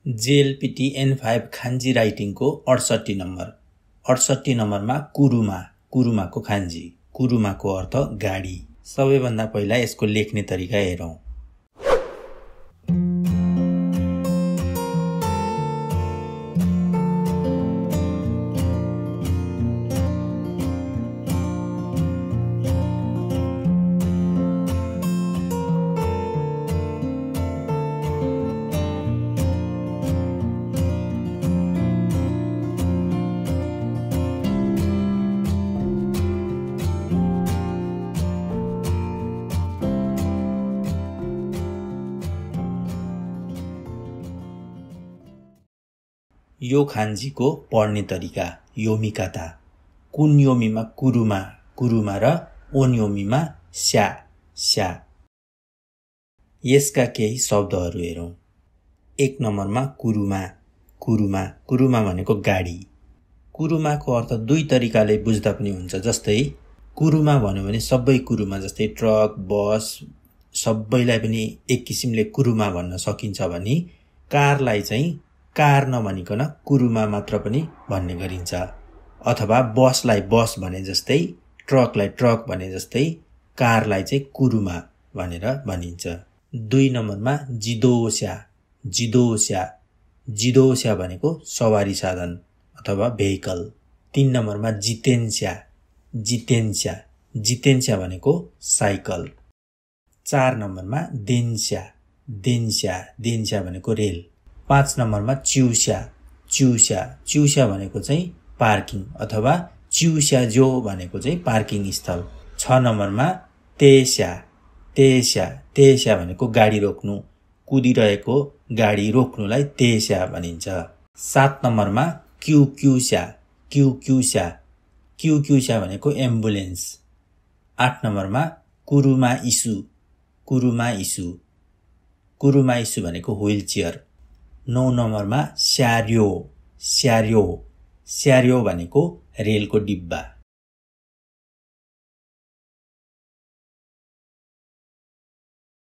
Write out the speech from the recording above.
JLPT N5 खान्जी राइटिङको 68 number. 68 नम्बरमा कुरुमाको खान्जी। कुरुमाको अर्थ गाडी। सबैभन्दा पहिला यसको लेख्ने तरिका हेरौं। यो खान्जीको पढ्ने तरिका योमिकाता। कुन योमीमा कुरुमा र ओन योमीमा स्या। यसका केही शब्दहरू हेरौं। 1 नम्बरमा कुरुमा भनेको गाडी। कुरुमाको अर्थ दुई तरिकाले बुझ्दा पनि हुन्छ। जस्तै कुरुमा भन्यो भने सबै कुरुमा, जस्तै ट्रक, बस सबैलाई पनि एक किसिमले कुरुमा भन्न सकिन्छ भने कारलाई चाहिँ कार नभनिकन कुरुमा मात्र पनि भन्ने गरिन्छ। अथवा बसलाई बस भने जस्तै, ट्रकलाई ट्रक भने जस्तै कारलाई चाहिँ कुरुमा भनेर भनिन्छ। 2 नम्बरमा जिदोस्या भनेको सवारी साधन अथवा भेहिकल। 3 नम्बरमा जितेन्स्या भनेको साइकल। 4 नम्बरमा देन्स्या भनेको रेल। 5 नम्बरमा चिउस्या भनेको चाहिँ पार्किङ अथवा चिउस्याजो भनेको चाहिँ पार्किङ स्थल। 6 नम्बरमा तेस्या भनेको गाडी रोक्नु, कुदिरहेको गाडी रोक्नुलाई तेस्या भनिन्छ। 7 नम्बरमा क्युक्युस्या भनेको एम्बुलेन्स। 8 नम्बरमा कुरुमाइसु भनेको व्हील चेयर। 9 नम्बरमा स्यार्यो भनेको रेलको डिब्बा।